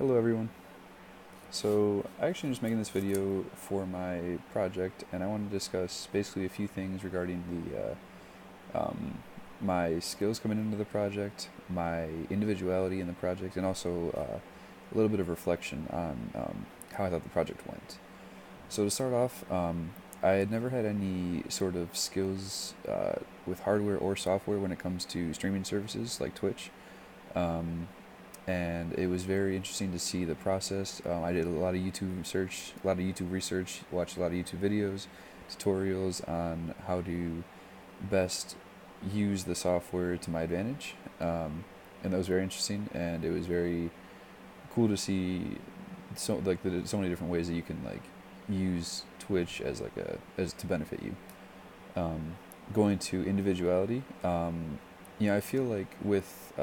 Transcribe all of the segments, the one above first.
Hello everyone. So I actually am just making this video for my project, and I want to discuss basically a few things regarding my skills coming into the project, my individuality in the project, and also a little bit of reflection on how I thought the project went. So to start off, I had never had any sort of skills with hardware or software when it comes to streaming services like Twitch. Um, and it was very interesting to see the process. I did a lot of YouTube research, watched a lot of YouTube videos, tutorials on how to best use the software to my advantage, and that was very interesting. And it was very cool to see so many different ways that you can use Twitch as as to benefit you. Going to individuality, I feel like with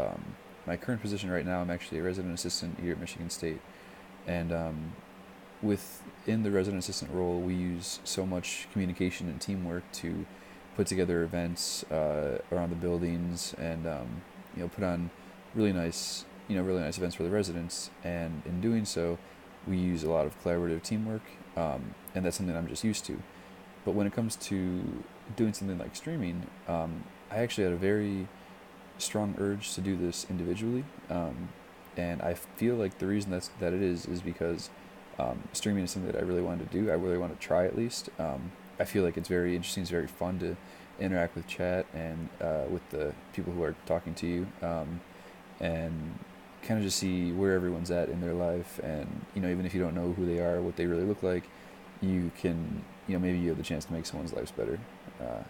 my current position right now, I'm actually a resident assistant here at Michigan State, and within the resident assistant role, we use so much communication and teamwork to put together events around the buildings, and put on really nice events for the residents. And in doing so, we use a lot of collaborative teamwork, and that's something I'm just used to. But when it comes to doing something like streaming, I actually had a very strong urge to do this individually, and I feel like the reason that it is because streaming is something that I really wanted to do. I really want to try at least. I feel like it's very interesting. It's very fun to interact with chat and with the people who are talking to you, and kind of just see where everyone's at in their life. And even if you don't know who they are, what they really look like, you can maybe you have the chance to make someone's lives better,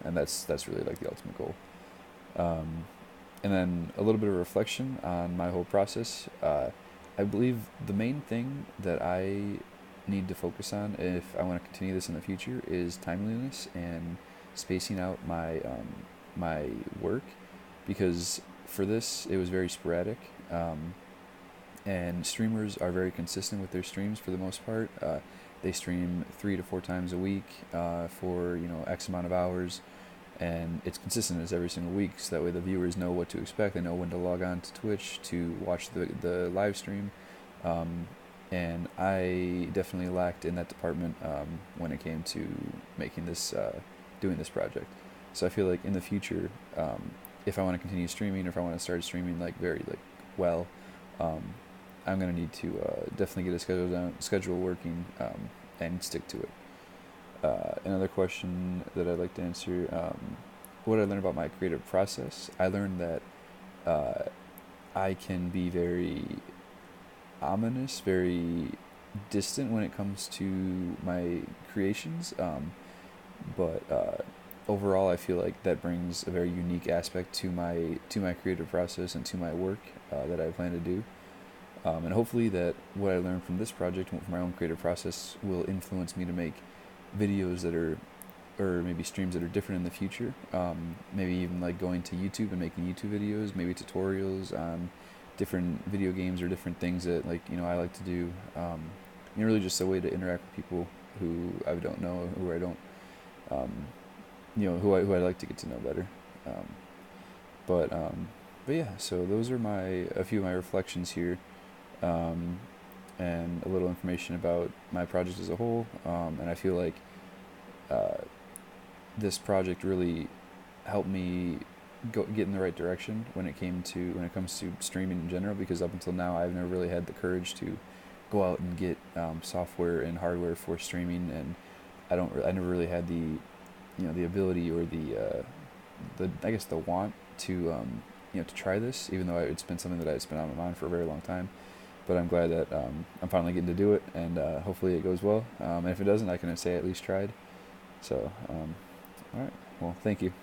and that's really like the ultimate goal. And then a little bit of reflection on my whole process. I believe the main thing that I need to focus on if I want to continue this in the future is timeliness and spacing out my work, because for this it was very sporadic, and streamers are very consistent with their streams for the most part. They stream 3 to 4 times a week for X amount of hours, and it's consistent as every single week, so that way the viewers know what to expect. They know when to log on to Twitch to watch the live stream, and I definitely lacked in that department when it came to making this doing this project. So I feel like in the future, if I want to continue streaming, or if I want to start streaming very well, I'm gonna need to definitely get a schedule working, and stick to it. Another question that I'd like to answer: what did I learn about my creative process? I learned that I can be very ominous, very distant when it comes to my creations, but overall, I feel like that brings a very unique aspect to my creative process and to my work that I plan to do. And hopefully that what I learned from this project and from my own creative process will influence me to make videos or maybe streams that are different in the future. Maybe even going to YouTube and making YouTube videos, maybe tutorials on different video games or different things that I like to do. Really just a way to interact with people who I don't know, who I don't, who I'd like to get to know better. But yeah, so those are a few of my reflections here, and a little information about my project as a whole. And I feel like this project really helped me get in the right direction when it comes to streaming in general, because up until now I've never really had the courage to go out and get software and hardware for streaming, and I never really had the ability or the I guess the want to to try this, even though it's been something that it's been on my mind for a very long time. But I'm glad that I'm finally getting to do it, and hopefully it goes well. And if it doesn't, I can say I at least tried. So, all right. Well, thank you.